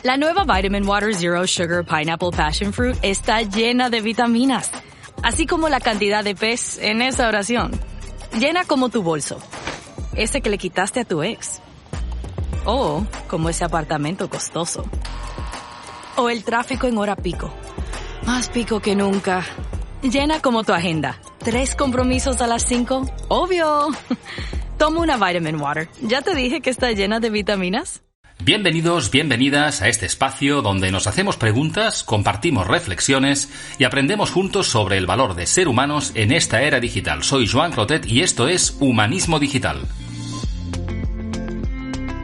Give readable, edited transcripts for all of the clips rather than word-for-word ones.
La nueva Vitamin Water Zero Sugar Pineapple Passion Fruit está llena de vitaminas, así como la cantidad de pez en esa oración. Llena como tu bolso, ese que le quitaste a tu ex. O como ese apartamento costoso. O el tráfico en hora pico. Más pico que nunca. Llena como tu agenda. 3 compromisos a las 5. Obvio. Toma una Vitamin Water. ¿Ya te dije que está llena de vitaminas? Bienvenidos, bienvenidas a este espacio donde nos hacemos preguntas, compartimos reflexiones y aprendemos juntos sobre el valor de ser humanos en esta era digital. Soy Joan Clotet y esto es Humanismo Digital.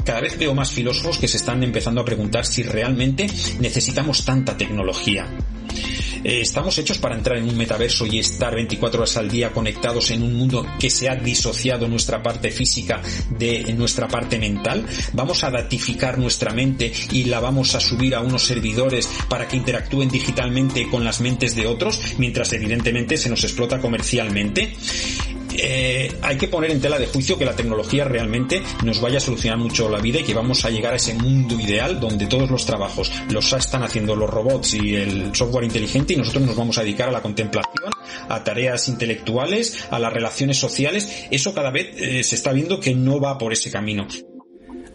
Cada vez veo más filósofos que se están empezando a preguntar si realmente necesitamos tanta tecnología. ¿Estamos hechos para entrar en un metaverso y estar 24 horas al día conectados en un mundo que se ha disociado nuestra parte física de nuestra parte mental? ¿Vamos a datificar nuestra mente y la vamos a subir a unos servidores para que interactúen digitalmente con las mentes de otros, mientras evidentemente se nos explota comercialmente? Hay que poner en tela de juicio que la tecnología realmente nos vaya a solucionar mucho la vida y que vamos a llegar a ese mundo ideal donde todos los trabajos los están haciendo los robots y el software inteligente y nosotros nos vamos a dedicar a la contemplación, a tareas intelectuales, a las relaciones sociales. Eso cada vez se está viendo que no va por ese camino.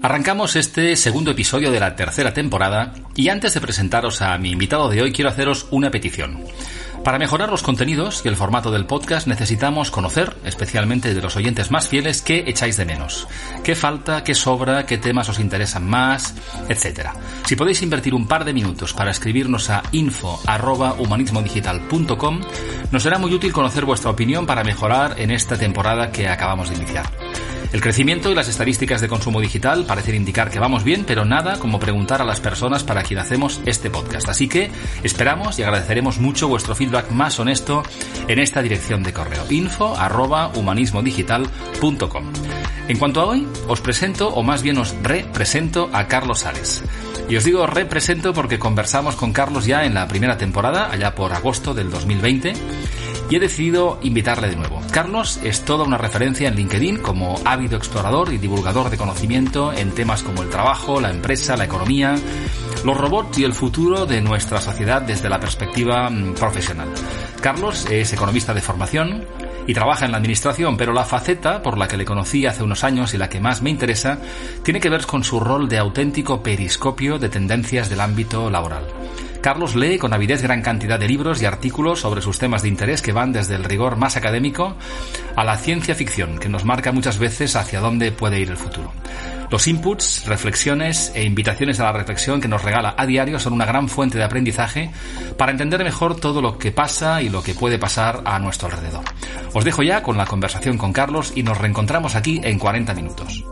Arrancamos este segundo episodio de la tercera temporada y antes de presentaros a mi invitado de hoy quiero haceros una petición. Para mejorar los contenidos y el formato del podcast necesitamos conocer, especialmente de los oyentes más fieles, qué echáis de menos, qué falta, qué sobra, qué temas os interesan más, etc. Si podéis invertir un par de minutos para escribirnos a info@humanismodigital.com, nos será muy útil conocer vuestra opinión para mejorar en esta temporada que acabamos de iniciar. El crecimiento y las estadísticas de consumo digital parecen indicar que vamos bien, pero nada como preguntar a las personas para quien hacemos este podcast. Así que esperamos y agradeceremos mucho vuestro feedback más honesto en esta dirección de correo: info@humanismodigital.com. En cuanto a hoy, os presento, o más bien os represento a Carlos Sales. Y os digo represento porque conversamos con Carlos ya en la primera temporada, allá por agosto del 2020, y he decidido invitarle de nuevo. Carlos es toda una referencia en LinkedIn como ávido explorador y divulgador de conocimiento en temas como el trabajo, la empresa, la economía, los robots y el futuro de nuestra sociedad desde la perspectiva profesional. Carlos es economista de formación y trabaja en la administración, pero la faceta por la que le conocí hace unos años y la que más me interesa tiene que ver con su rol de auténtico periscopio de tendencias del ámbito laboral. Carlos lee con avidez gran cantidad de libros y artículos sobre sus temas de interés que van desde el rigor más académico a la ciencia ficción, que nos marca muchas veces hacia dónde puede ir el futuro. Los inputs, reflexiones e invitaciones a la reflexión que nos regala a diario son una gran fuente de aprendizaje para entender mejor todo lo que pasa y lo que puede pasar a nuestro alrededor. Os dejo ya con la conversación con Carlos y nos reencontramos aquí en 40 minutos.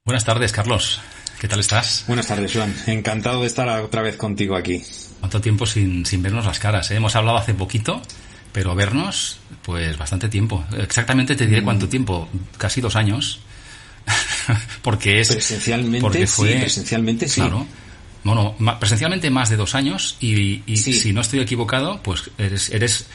Buenas tardes, Carlos. ¿Qué tal estás? Buenas tardes, Joan. Encantado de estar otra vez contigo aquí. ¿Cuánto tiempo sin vernos las caras, eh? Hemos hablado hace poquito, pero vernos, pues bastante tiempo. Exactamente te diré cuánto tiempo. Casi 2 años. Porque presencialmente sí. Claro. Bueno, presencialmente más de 2 años y sí. Si no estoy equivocado, pues eres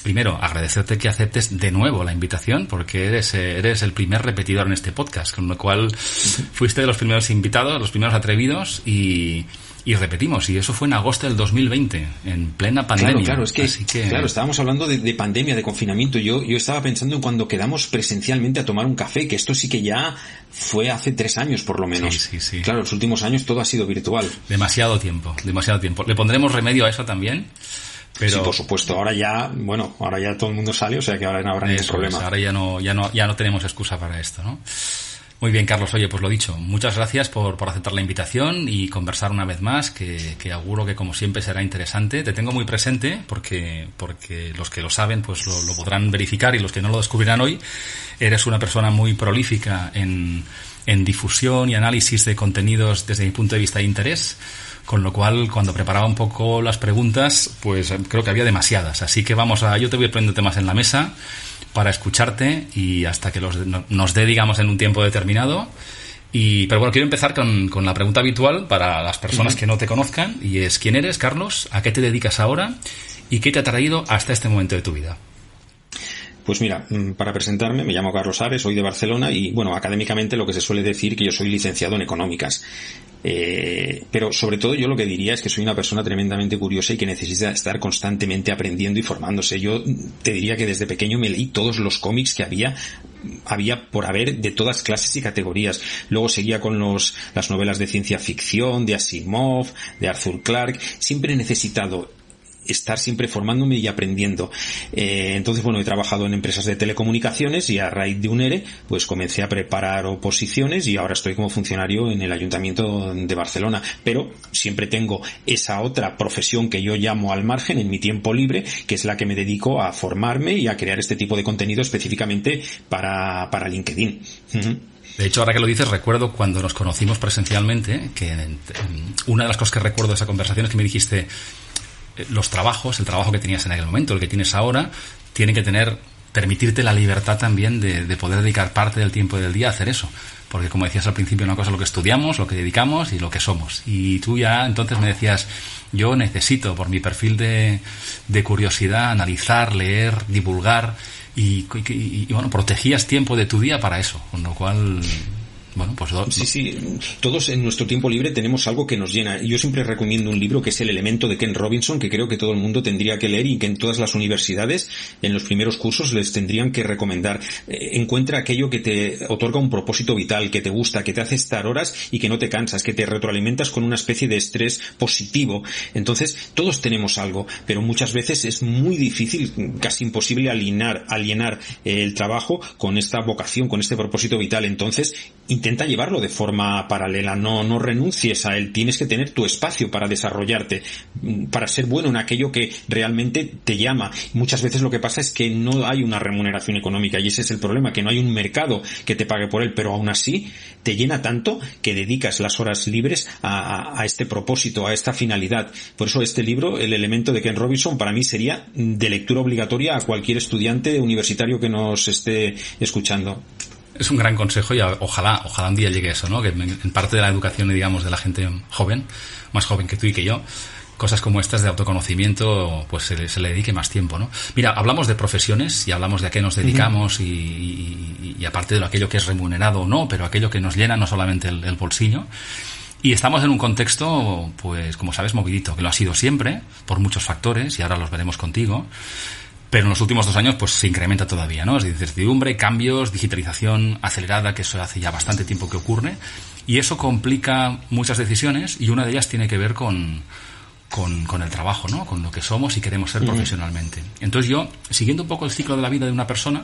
primero, agradecerte que aceptes de nuevo la invitación, porque eres el primer repetidor en este podcast, con lo cual fuiste de los primeros invitados, los primeros atrevidos y repetimos, y eso fue en agosto del 2020, en plena pandemia. Claro, es que estábamos hablando de pandemia, de confinamiento. Yo estaba pensando en cuando quedamos presencialmente a tomar un café, que esto sí que ya fue hace 3 años por lo menos. Sí. Claro, los últimos años todo ha sido virtual. Demasiado tiempo. Le pondremos remedio a eso también. Pero sí, por supuesto. Ahora ya todo el mundo sale, o sea que ahora no habrá ningún problema. Ahora ya no tenemos excusa para esto, ¿no? Muy bien, Carlos. Oye, pues lo dicho, muchas gracias por aceptar la invitación y conversar una vez más, que auguro que como siempre será interesante. Te tengo muy presente porque los que lo saben pues lo podrán verificar, y los que no lo descubrirán hoy, eres una persona muy prolífica en difusión y análisis de contenidos desde mi punto de vista de interés. Con lo cual, cuando preparaba un poco las preguntas, pues creo que había demasiadas. Así que yo te voy poniendo temas en la mesa para escucharte y hasta que nos dé, digamos, en un tiempo determinado. Pero bueno, quiero empezar con la pregunta habitual para las personas que no te conozcan, y es: ¿quién eres, Carlos? ¿A qué te dedicas ahora? ¿Y qué te ha traído hasta este momento de tu vida? Pues mira, para presentarme, me llamo Carlos Ares, soy de Barcelona y, bueno, académicamente lo que se suele decir que yo soy licenciado en económicas. Pero sobre todo yo lo que diría es que soy una persona tremendamente curiosa y que necesita estar constantemente aprendiendo y formándose. Yo te diría que desde pequeño me leí todos los cómics que había por haber de todas clases y categorías. Luego seguía con las novelas de ciencia ficción, de Asimov, de Arthur Clarke. Siempre he necesitado estar siempre formándome y aprendiendo. Entonces, bueno, he trabajado en empresas de telecomunicaciones y a raíz de un ERE, pues comencé a preparar oposiciones y ahora estoy como funcionario en el Ayuntamiento de Barcelona. Pero siempre tengo esa otra profesión que yo llamo al margen en mi tiempo libre, que es la que me dedico a formarme y a crear este tipo de contenido específicamente para LinkedIn. De hecho, ahora que lo dices, recuerdo cuando nos conocimos presencialmente, que una de las cosas que recuerdo de esa conversación es que me dijiste: el trabajo que tenías en aquel momento, el que tienes ahora, tiene que permitirte la libertad también de poder dedicar parte del tiempo del día a hacer eso. Porque, como decías al principio, una cosa es lo que estudiamos, lo que dedicamos y lo que somos. Y tú ya entonces me decías: yo necesito, por mi perfil de curiosidad, analizar, leer, divulgar y bueno, protegías tiempo de tu día para eso. Con lo cual, bueno, pues Sí, todos en nuestro tiempo libre tenemos algo que nos llena. Yo siempre recomiendo un libro que es El elemento de Ken Robinson, que creo que todo el mundo tendría que leer y que en todas las universidades, en los primeros cursos, les tendrían que recomendar. Encuentra aquello que te otorga un propósito vital, que te gusta, que te hace estar horas y que no te cansas, que te retroalimentas con una especie de estrés positivo. Entonces, todos tenemos algo, pero muchas veces es muy difícil, casi imposible alienar el trabajo con esta vocación, con este propósito vital. Entonces, intenta llevarlo de forma paralela, no renuncies a él, tienes que tener tu espacio para desarrollarte, para ser bueno en aquello que realmente te llama. Muchas veces lo que pasa es que no hay una remuneración económica y ese es el problema, que no hay un mercado que te pague por él, pero aún así te llena tanto que dedicas las horas libres a este propósito, a esta finalidad. Por eso este libro, El elemento de Ken Robinson, para mí sería de lectura obligatoria a cualquier estudiante universitario que nos esté escuchando. Es un gran consejo y ojalá un día llegue eso, ¿no? Que en parte de la educación, digamos, de la gente joven, más joven que tú y que yo, cosas como estas de autoconocimiento, pues se le dedique más tiempo, ¿no? Mira, hablamos de profesiones y hablamos de a qué nos dedicamos y aparte de aquello que es remunerado o no, pero aquello que nos llena no solamente el bolsillo. Y estamos en un contexto, pues, como sabes, movidito, que lo ha sido siempre, por muchos factores, y ahora los veremos contigo. Pero en los últimos 2 años pues se incrementa todavía, ¿no? Es decir, incertidumbre, cambios, digitalización acelerada, que eso hace ya bastante tiempo que ocurre, y eso complica muchas decisiones y una de ellas tiene que ver con el trabajo, ¿no? Con lo que somos y queremos ser profesionalmente. Entonces yo, siguiendo un poco el ciclo de la vida de una persona,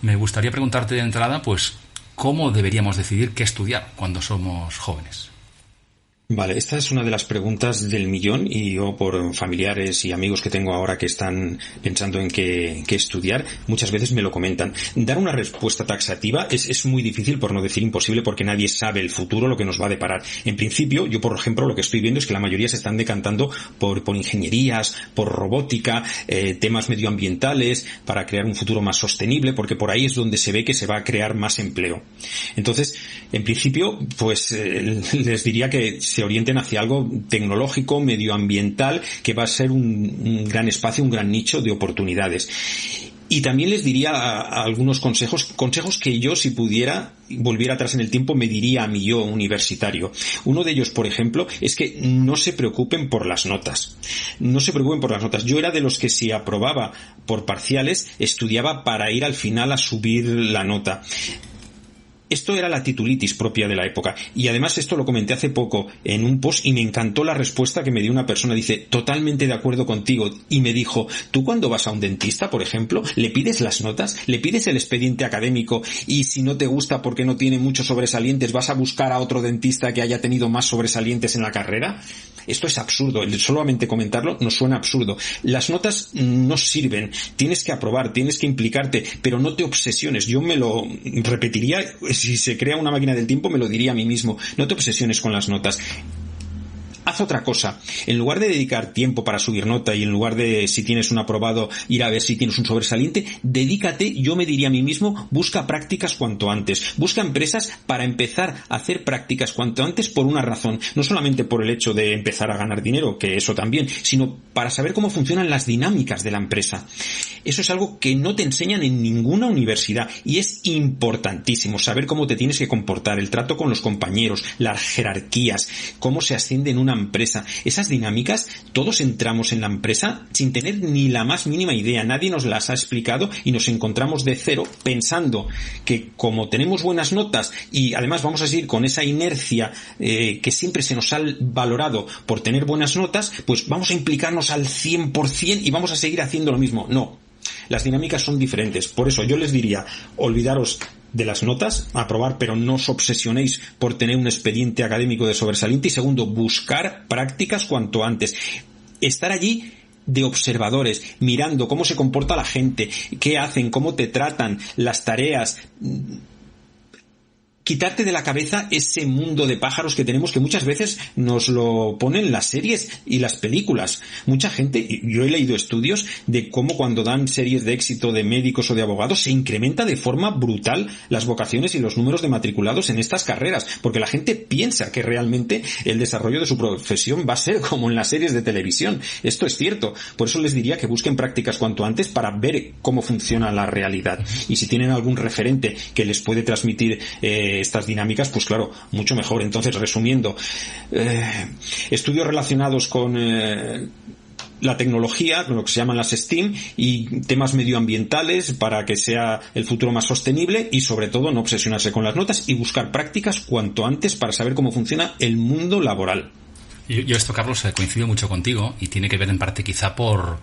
me gustaría preguntarte de entrada, pues, ¿cómo deberíamos decidir qué estudiar cuando somos jóvenes? Vale, esta es una de las preguntas del millón y yo por familiares y amigos que tengo ahora que están pensando en qué estudiar, muchas veces me lo comentan. Dar una respuesta taxativa es muy difícil, por no decir imposible, porque nadie sabe el futuro, lo que nos va a deparar. En principio, yo por ejemplo lo que estoy viendo es que la mayoría se están decantando por ingenierías, por robótica, temas medioambientales, para crear un futuro más sostenible, porque por ahí es donde se ve que se va a crear más empleo. Entonces, en principio, pues les diría que se orienten hacia algo tecnológico, medioambiental, que va a ser un gran espacio, un gran nicho de oportunidades. Y también les diría algunos consejos que yo, si pudiera, volviera atrás en el tiempo, me diría a mi yo universitario. Uno de ellos, por ejemplo, es que no se preocupen por las notas. No se preocupen por las notas. Yo era de los que, si aprobaba por parciales, estudiaba para ir al final a subir la nota. Esto era la titulitis propia de la época. Y además esto lo comenté hace poco en un post y me encantó la respuesta que me dio una persona. Dice, totalmente de acuerdo contigo. Y me dijo, tú cuando vas a un dentista, por ejemplo, le pides las notas, le pides el expediente académico y si no te gusta porque no tiene muchos sobresalientes, vas a buscar a otro dentista que haya tenido más sobresalientes en la carrera. Esto es absurdo. Solamente comentarlo nos suena absurdo. Las notas no sirven. Tienes que aprobar, tienes que implicarte, pero no te obsesiones. Yo me lo repetiría. Si se crea una máquina del tiempo, me lo diría a mí mismo. No te obsesiones con las notas. haz otra cosa. En lugar de dedicar tiempo para subir nota y en lugar de, si tienes un aprobado, ir a ver si tienes un sobresaliente, dedícate, yo me diría a mí mismo, busca prácticas cuanto antes. Busca empresas para empezar a hacer prácticas cuanto antes por una razón. No solamente por el hecho de empezar a ganar dinero, que eso también, sino para saber cómo funcionan las dinámicas de la empresa. Eso es algo que no te enseñan en ninguna universidad y es importantísimo saber cómo te tienes que comportar, el trato con los compañeros, las jerarquías, cómo se asciende en una empresa. Esas dinámicas, todos entramos en la empresa sin tener ni la más mínima idea, nadie nos las ha explicado y nos encontramos de cero pensando que como tenemos buenas notas y además vamos a seguir con esa inercia que siempre se nos ha valorado por tener buenas notas, pues vamos a implicarnos al 100% y vamos a seguir haciendo lo mismo. No, las dinámicas son diferentes. Por eso yo les diría, olvidaros de las notas, aprobar, pero no os obsesionéis por tener un expediente académico de sobresaliente. Y segundo, buscar prácticas cuanto antes. Estar allí de observadores, mirando cómo se comporta la gente, qué hacen, cómo te tratan, las tareas. Quitarte de la cabeza ese mundo de pájaros que tenemos, que muchas veces nos lo ponen las series y las películas. Mucha gente, yo he leído estudios de cómo cuando dan series de éxito de médicos o de abogados se incrementa de forma brutal las vocaciones y los números de matriculados en estas carreras, porque la gente piensa que realmente el desarrollo de su profesión va a ser como en las series de televisión. Esto es cierto. Por eso les diría que busquen prácticas cuanto antes para ver cómo funciona la realidad. Y si tienen algún referente que les puede transmitir estas dinámicas, pues claro, mucho mejor. Entonces, resumiendo, estudios relacionados con la tecnología, con lo que se llaman las STEAM, y temas medioambientales para que sea el futuro más sostenible, y sobre todo no obsesionarse con las notas y buscar prácticas cuanto antes para saber cómo funciona el mundo laboral. Yo esto, Carlos, coincido mucho contigo y tiene que ver en parte quizá por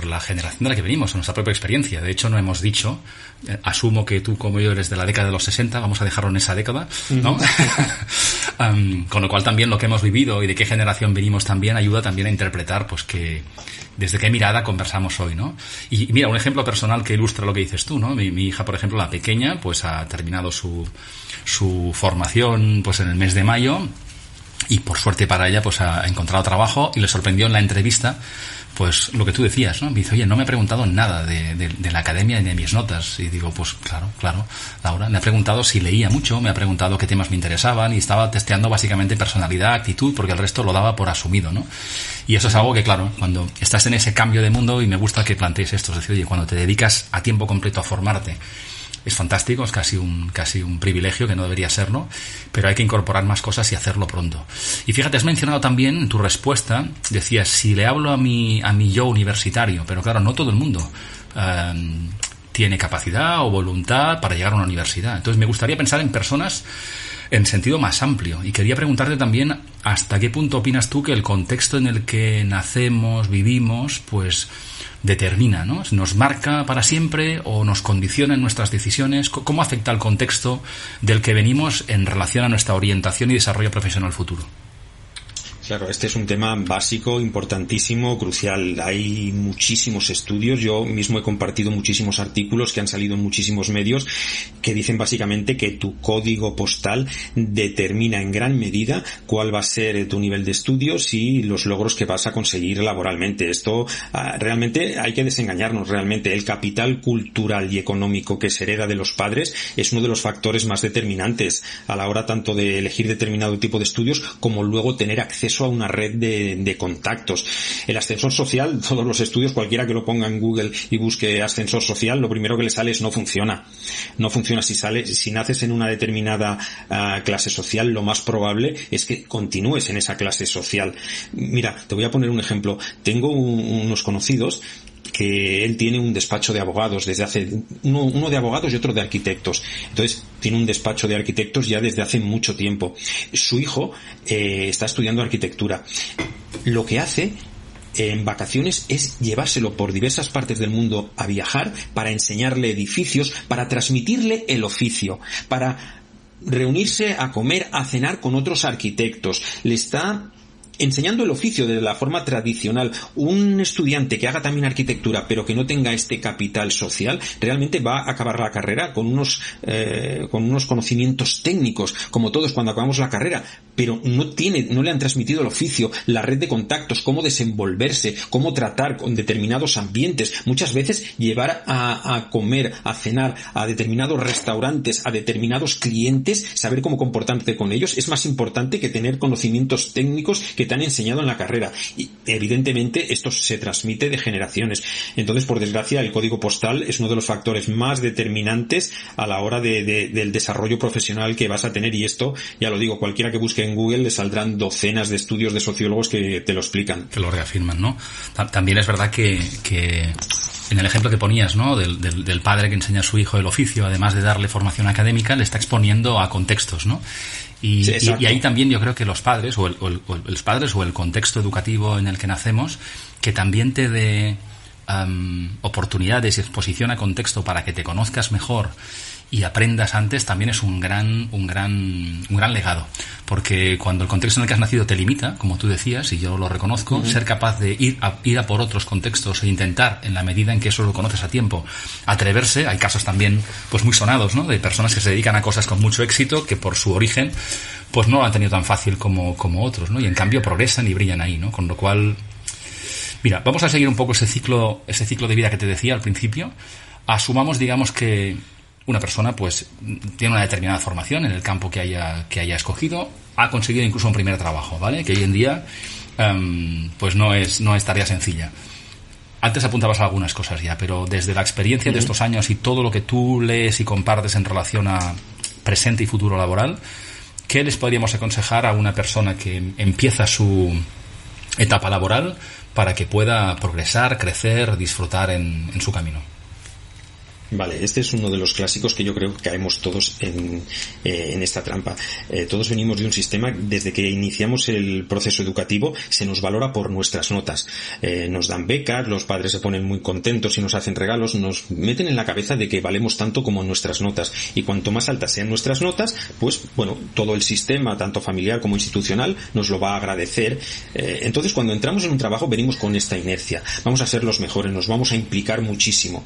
la generación de la que venimos, nuestra propia experiencia. De hecho, no hemos dicho, asumo que tú como yo eres de la década de los 60, vamos a dejarlo en esa década, ¿no? Con lo cual también lo que hemos vivido y de qué generación venimos también ayuda también a interpretar, pues, que desde qué mirada conversamos hoy, ¿no? Y mira, un ejemplo personal que ilustra lo que dices tú, ¿no? Mi hija, por ejemplo, la pequeña, pues ha terminado su formación, pues en el mes de mayo, y por suerte para ella, pues ha encontrado trabajo, y le sorprendió en la entrevista, pues lo que tú decías, ¿no? Me dice, oye, no me ha preguntado nada de la academia ni de mis notas. Y digo, pues claro, Laura, me ha preguntado si leía mucho, me ha preguntado qué temas me interesaban, y estaba testeando básicamente personalidad, actitud, porque el resto lo daba por asumido, ¿no? Y eso es algo que, claro, cuando estás en ese cambio de mundo, y me gusta que plantees esto, es decir, oye, cuando te dedicas a tiempo completo a formarte, es fantástico, es casi un privilegio, que no debería serlo, pero hay que incorporar más cosas y hacerlo pronto. Y fíjate, has mencionado también en tu respuesta, decías, si le hablo a mi yo universitario, pero claro, no todo el mundo tiene capacidad o voluntad para llegar a una universidad. Entonces me gustaría pensar en personas en sentido más amplio, y quería preguntarte también hasta qué punto opinas tú que el contexto en el que nacemos, vivimos, pues determina, ¿no? ¿Nos marca para siempre o nos condiciona en nuestras decisiones? ¿Cómo afecta el contexto del que venimos en relación a nuestra orientación y desarrollo profesional futuro? Claro, este es un tema básico, importantísimo, crucial. Hay muchísimos estudios, yo mismo he compartido muchísimos artículos que han salido en muchísimos medios que dicen básicamente que tu código postal determina en gran medida cuál va a ser tu nivel de estudios y los logros que vas a conseguir laboralmente. Esto realmente hay que desengañarnos. Realmente el capital cultural y económico que se hereda de los padres es uno de los factores más determinantes a la hora tanto de elegir determinado tipo de estudios como luego tener acceso a una red de contactos. El ascensor social, todos los estudios, cualquiera que lo ponga en Google y busque ascensor social, lo primero que le sale es no funciona. No funciona. Si naces en una determinada clase social, lo más probable es que continúes en esa clase social. Mira, te voy a poner un ejemplo. Tengo unos conocidos que él tiene un despacho de abogados desde hace uno de abogados y otro de arquitectos. Entonces tiene un despacho de arquitectos ya desde hace mucho tiempo. Su hijo está estudiando arquitectura. Lo que hace en vacaciones es llevárselo por diversas partes del mundo a viajar para enseñarle edificios, para transmitirle el oficio, para reunirse a comer, a cenar con otros arquitectos. Le está enseñando el oficio de la forma tradicional, un estudiante que haga también arquitectura pero que no tenga este capital social, realmente va a acabar la carrera con unos conocimientos técnicos, como todos cuando acabamos la carrera, pero no le han transmitido el oficio, la red de contactos, cómo desenvolverse, cómo tratar con determinados ambientes. Muchas veces llevar a comer, a cenar a determinados restaurantes, a determinados clientes, saber cómo comportarte con ellos es más importante que tener conocimientos técnicos que te han enseñado en la carrera. Y evidentemente esto se transmite de generaciones. Entonces, por desgracia, el código postal es uno de los factores más determinantes a la hora del desarrollo profesional que vas a tener, y esto, ya lo digo, cualquiera que busque en Google le saldrán docenas de estudios de sociólogos que te lo explican. Que lo reafirman, ¿no? También es verdad que en el ejemplo que ponías, ¿no? Del padre que enseña a su hijo el oficio, además de darle formación académica, le está exponiendo a contextos, ¿no? Y ahí también yo creo que los padres, o el contexto educativo en el que nacemos, que también te dé oportunidades y exposición a contexto para que te conozcas mejor y aprendas antes, también es un gran legado, porque cuando el contexto en el que has nacido te limita, como tú decías, y yo lo reconozco, ser capaz de ir a por otros contextos e intentar, en la medida en que eso lo conoces a tiempo, atreverse. Hay casos también pues muy sonados, ¿no? De personas que se dedican a cosas con mucho éxito, que por su origen pues no lo han tenido tan fácil como otros, ¿no? Y en cambio progresan y brillan ahí, ¿no? Con lo cual, mira, vamos a seguir un poco ese ciclo de vida que te decía al principio. Asumamos, digamos, que una persona pues tiene una determinada formación en el campo que haya escogido, ha conseguido incluso un primer trabajo, ¿vale? Que hoy en día pues no es tarea sencilla. Antes apuntabas a algunas cosas ya, pero desde la experiencia de estos años y todo lo que tú lees y compartes en relación a presente y futuro laboral, ¿qué les podríamos aconsejar a una persona que empieza su etapa laboral para que pueda progresar, crecer, disfrutar en su camino? Vale, este es uno de los clásicos que yo creo que caemos todos en esta trampa. Todos venimos de un sistema, desde que iniciamos el proceso educativo, se nos valora por nuestras notas. Nos dan becas, los padres se ponen muy contentos y nos hacen regalos, nos meten en la cabeza de que valemos tanto como nuestras notas. Y cuanto más altas sean nuestras notas, pues bueno, todo el sistema, tanto familiar como institucional, nos lo va a agradecer. Entonces, cuando entramos en un trabajo, venimos con esta inercia. Vamos a ser los mejores, nos vamos a implicar muchísimo.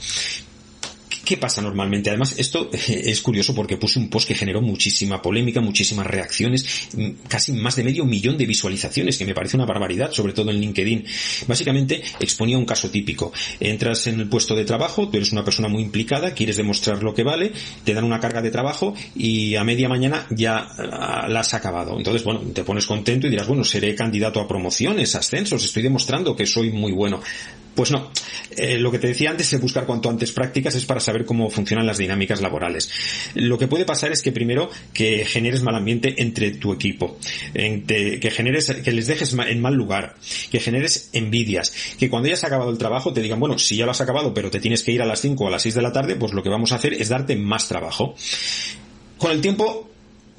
¿Qué pasa normalmente? Además, esto es curioso porque puse un post que generó muchísima polémica, muchísimas reacciones, casi más de 500.000 de visualizaciones, que me parece una barbaridad, sobre todo en LinkedIn. Básicamente exponía un caso típico. Entras en el puesto de trabajo, tú eres una persona muy implicada, quieres demostrar lo que vale, te dan una carga de trabajo y a media mañana ya la has acabado. Entonces, bueno, te pones contento y dirás, bueno, seré candidato a promociones, ascensos, estoy demostrando que soy muy bueno. Pues no, lo que te decía antes de buscar cuanto antes prácticas es para saber cómo funcionan las dinámicas laborales. Lo que puede pasar es que primero que generes mal ambiente entre tu equipo, que les dejes en mal lugar, que generes envidias, que cuando hayas acabado el trabajo te digan, bueno, si ya lo has acabado pero te tienes que ir a las 5 o a las 6 de la tarde, pues lo que vamos a hacer es darte más trabajo. Con el tiempo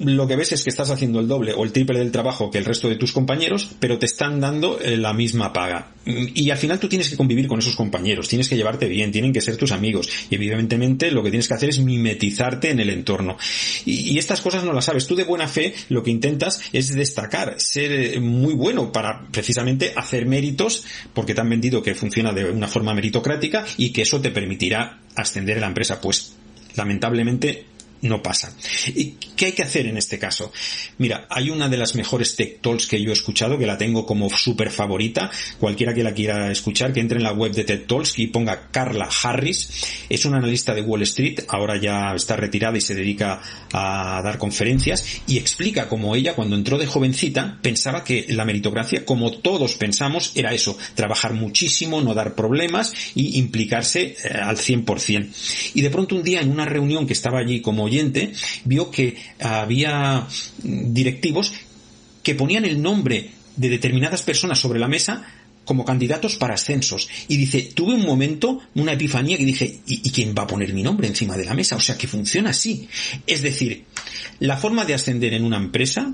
lo que ves es que estás haciendo el doble o el triple del trabajo que el resto de tus compañeros, pero te están dando la misma paga. Y al final tú tienes que convivir con esos compañeros, tienes que llevarte bien, tienen que ser tus amigos. Y evidentemente lo que tienes que hacer es mimetizarte en el entorno. Y estas cosas no las sabes. Tú de buena fe lo que intentas es destacar, ser muy bueno para precisamente hacer méritos, porque te han vendido que funciona de una forma meritocrática y que eso te permitirá ascender en la empresa. Pues lamentablemente no pasa. ¿Y qué hay que hacer en este caso? Mira, hay una de las mejores Tech Talks que yo he escuchado, que la tengo como súper favorita. Cualquiera que la quiera escuchar, que entre en la web de Tech Talks y ponga Carla Harris. Es una analista de Wall Street, ahora ya está retirada y se dedica a dar conferencias, y explica cómo ella, cuando entró de jovencita, pensaba que la meritocracia, como todos pensamos, era eso, trabajar muchísimo, no dar problemas y implicarse al 100%. Y de pronto un día, en una reunión que estaba allí como oyente, vio que había directivos que ponían el nombre de determinadas personas sobre la mesa como candidatos para ascensos. Y dice, tuve un momento, una epifanía, que dije, ¿y quién va a poner mi nombre encima de la mesa? O sea, que funciona así. Es decir, la forma de ascender en una empresa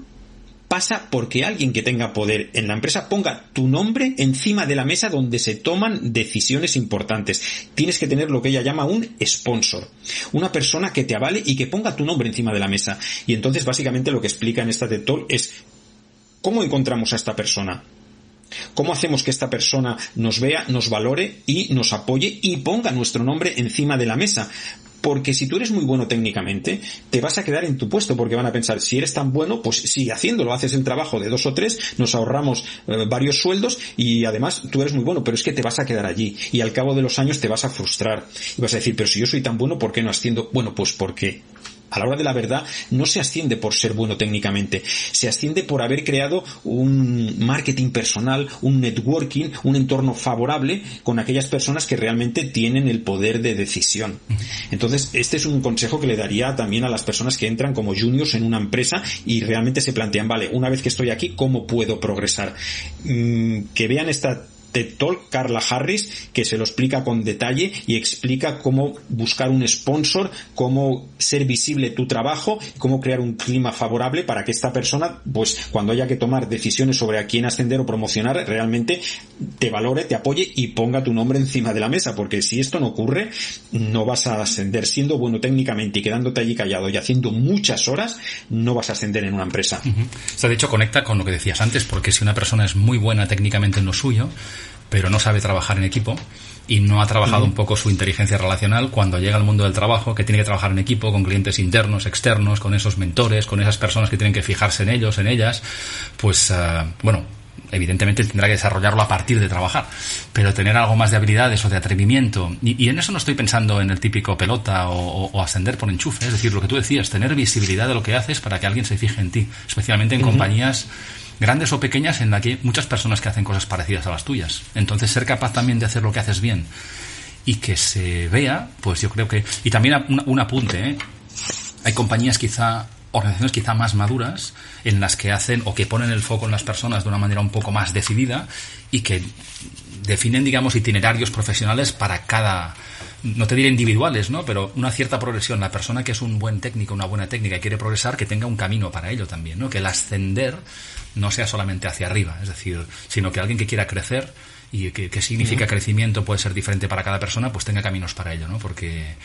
pasa porque alguien que tenga poder en la empresa ponga tu nombre encima de la mesa donde se toman decisiones importantes. Tienes que tener lo que ella llama un sponsor, una persona que te avale y que ponga tu nombre encima de la mesa. Y entonces básicamente lo que explica en esta TED Talk es ¿Cómo encontramos a esta persona? ¿Cómo hacemos que esta persona nos vea, nos valore y nos apoye y ponga nuestro nombre encima de la mesa? Porque si tú eres muy bueno técnicamente, te vas a quedar en tu puesto, porque van a pensar, si eres tan bueno, pues sigue haciéndolo, haces el trabajo de 2 o 3, nos ahorramos varios sueldos y además tú eres muy bueno, pero es que te vas a quedar allí y al cabo de los años te vas a frustrar y vas a decir, pero si yo soy tan bueno, ¿por qué no asciendo? Bueno, pues porque a la hora de la verdad no se asciende por ser bueno técnicamente, se asciende por haber creado un marketing personal, un networking, un entorno favorable con aquellas personas que realmente tienen el poder de decisión. Entonces, este es un consejo que le daría también a las personas que entran como juniors en una empresa y realmente se plantean, vale, una vez que estoy aquí, ¿cómo puedo progresar? Que vean esta TED Talk, Carla Harris, que se lo explica con detalle y explica cómo buscar un sponsor, cómo ser visible tu trabajo, cómo crear un clima favorable para que esta persona, pues cuando haya que tomar decisiones sobre a quién ascender o promocionar, realmente te valore, te apoye y ponga tu nombre encima de la mesa, porque si esto no ocurre, no vas a ascender. Siendo bueno técnicamente y quedándote allí callado y haciendo muchas horas, no vas a ascender en una empresa. O sea, de hecho conecta con lo que decías antes, porque si una persona es muy buena técnicamente en lo suyo, pero no sabe trabajar en equipo y no ha trabajado un poco su inteligencia relacional, cuando llega al mundo del trabajo, que tiene que trabajar en equipo con clientes internos, externos, con esos mentores, con esas personas que tienen que fijarse en ellos, en ellas, pues bueno, evidentemente tendrá que desarrollarlo a partir de trabajar, pero tener algo más de habilidades o de atrevimiento, y en eso no estoy pensando en el típico pelota o ascender por enchufe, es decir, lo que tú decías, tener visibilidad de lo que haces para que alguien se fije en ti, especialmente en compañías grandes o pequeñas en la que hay muchas personas que hacen cosas parecidas a las tuyas. Entonces, ser capaz también de hacer lo que haces bien y que se vea, pues yo creo que... Y también un apunte, ¿eh? Hay compañías organizaciones quizá más maduras en las que hacen o que ponen el foco en las personas de una manera un poco más decidida y que definen, digamos, itinerarios profesionales para cada... No te diré individuales, ¿no? Pero una cierta progresión. La persona que es un buen técnico, una buena técnica y quiere progresar, que tenga un camino para ello también, ¿no? Que el ascender no sea solamente hacia arriba, es decir, sino que alguien que quiera crecer y que significa crecimiento puede ser diferente para cada persona, pues tenga caminos para ello, ¿no? Porque,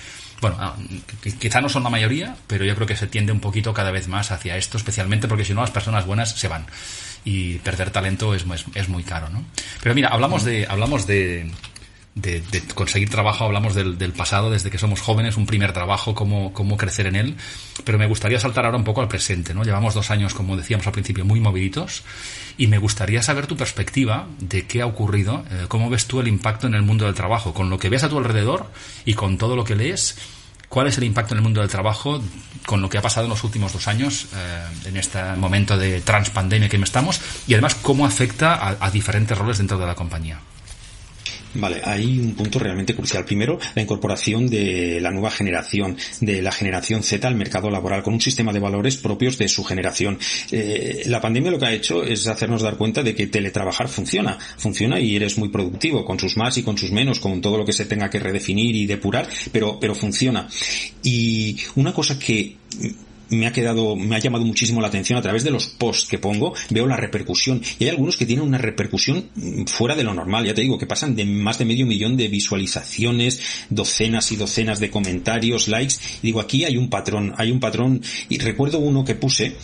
bueno, quizá no son la mayoría, pero yo creo que se tiende un poquito cada vez más hacia esto, especialmente porque si no las personas buenas se van y perder talento es muy caro, ¿no? Pero mira, hablamos de conseguir trabajo, hablamos del pasado, desde que somos jóvenes, un primer trabajo, cómo crecer en él, pero me gustaría saltar ahora un poco al presente, ¿no? Llevamos 2 años, como decíamos al principio, muy moviditos, y me gustaría saber tu perspectiva de qué ha ocurrido, cómo ves tú el impacto en el mundo del trabajo, con lo que ves a tu alrededor y con todo lo que lees. ¿Cuál es el impacto en el mundo del trabajo con lo que ha pasado en los últimos 2 años, en este momento de transpandemia que estamos, y además cómo afecta a diferentes roles dentro de la compañía? Vale, hay un punto realmente crucial. Primero, la incorporación de la nueva generación, de la generación Z al mercado laboral, con un sistema de valores propios de su generación. La pandemia lo que ha hecho es hacernos dar cuenta de que teletrabajar funciona y eres muy productivo, con sus más y con sus menos, con todo lo que se tenga que redefinir y depurar, pero funciona. Y una cosa que me ha llamado muchísimo la atención a través de los posts que pongo, veo la repercusión, y hay algunos que tienen una repercusión fuera de lo normal, ya te digo, que pasan de más de 500.000 de visualizaciones, docenas y docenas de comentarios, likes, y digo, aquí hay un patrón, y recuerdo uno que puse,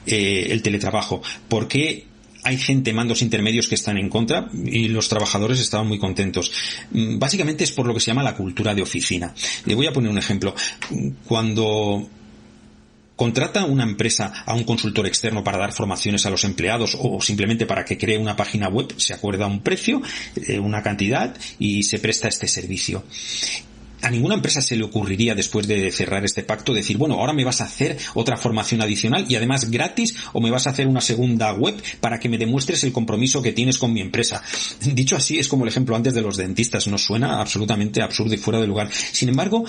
el teletrabajo, porque hay gente, mandos intermedios que están en contra y los trabajadores estaban muy contentos. Básicamente es por lo que se llama la cultura de oficina. Le voy a poner un ejemplo. Cuando contrata una empresa a un consultor externo para dar formaciones a los empleados o simplemente para que cree una página web, se acuerda un precio, una cantidad y se presta este servicio. A ninguna empresa se le ocurriría, después de cerrar este pacto, decir, bueno, ahora me vas a hacer otra formación adicional y además gratis, o me vas a hacer una segunda web para que me demuestres el compromiso que tienes con mi empresa. Dicho así, es como el ejemplo antes de los dentistas, nos suena absolutamente absurdo y fuera de lugar. Sin embargo,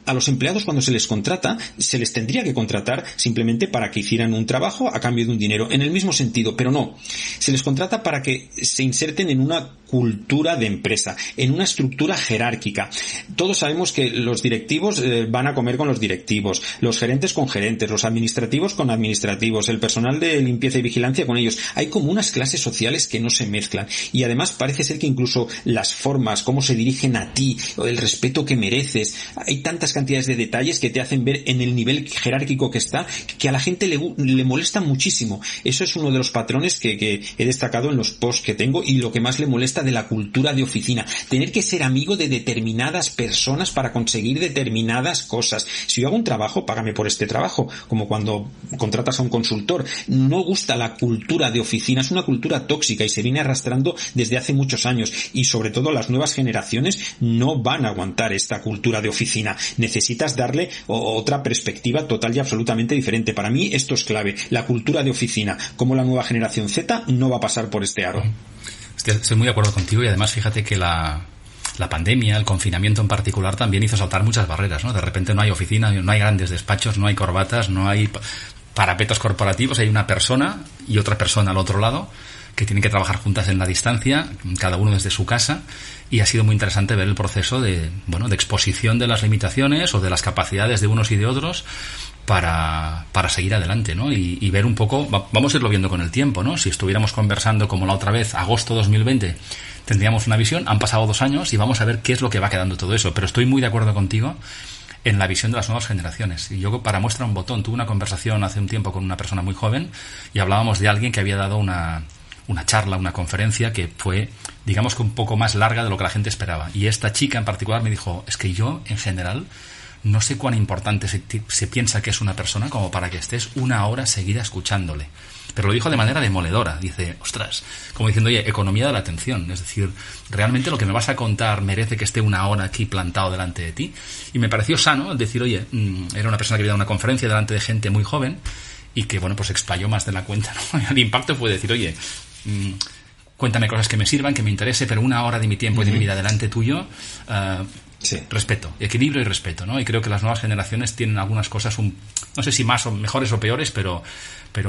a los empleados, cuando se les contrata, se les tendría que contratar simplemente para que hicieran un trabajo a cambio de un dinero, en el mismo sentido, pero no. Se les contrata para que se inserten en una cultura de empresa, en una estructura jerárquica. Todos sabemos que los directivos van a comer con los directivos, los gerentes con gerentes, los administrativos con administrativos, el personal de limpieza y vigilancia con ellos. Hay como unas clases sociales que no se mezclan, y además parece ser que incluso las formas, cómo se dirigen a ti, el respeto que mereces, hay tantas cantidades de detalles que te hacen ver en el nivel jerárquico que está, que a la gente le molesta muchísimo. Eso es uno de los patrones que he destacado en los posts que tengo, y lo que más le molesta de la cultura de oficina. Tener que ser amigo de determinadas personas para conseguir determinadas cosas. Si yo hago un trabajo, págame por este trabajo, como cuando contratas a un consultor. No gusta la cultura de oficina, es una cultura tóxica y se viene arrastrando desde hace muchos años, y sobre todo las nuevas generaciones no van a aguantar esta cultura de oficina. Necesitas darle otra perspectiva total y absolutamente diferente. Para mí esto es clave. La cultura de oficina, como la nueva generación Z, no va a pasar por este aro. Estoy muy de acuerdo contigo, y además fíjate que la pandemia, el confinamiento en particular, también hizo saltar muchas barreras, ¿no? De repente no hay oficina, no hay grandes despachos, no hay corbatas, no hay parapetos corporativos, hay una persona y otra persona al otro lado que tienen que trabajar juntas en la distancia, cada uno desde su casa, y ha sido muy interesante ver el proceso de exposición de las limitaciones o de las capacidades de unos y de otros para seguir adelante, ¿no? Y ver un poco, vamos a irlo viendo con el tiempo, ¿no? Si estuviéramos conversando como la otra vez, agosto 2020, tendríamos una visión, han pasado 2 años y vamos a ver qué es lo que va quedando todo eso, pero estoy muy de acuerdo contigo en la visión de las nuevas generaciones. Y yo, para muestra un botón, tuve una conversación hace un tiempo con una persona muy joven y hablábamos de alguien que había dado una charla, una conferencia que fue, digamos que un poco más larga de lo que la gente esperaba. Y esta chica en particular me dijo, es que yo, en general, no sé cuán importante se piensa que es una persona como para que estés 1 hora seguida escuchándole. Pero lo dijo de manera demoledora. Dice, ostras, como diciendo, oye, economía de la atención. Es decir, realmente lo que me vas a contar merece que esté 1 hora aquí plantado delante de ti. Y me pareció sano decir, oye, era una persona que había dado una conferencia delante de gente muy joven y que, bueno, pues explayó más de la cuenta, ¿no? El impacto fue decir, oye, cuéntame cosas que me sirvan, que me interese, pero 1 hora de mi tiempo y de mi vida delante tuyo, sí. Respeto, equilibrio y respeto, ¿no? Y creo que las nuevas generaciones tienen algunas cosas, no sé si más o mejores o peores, pero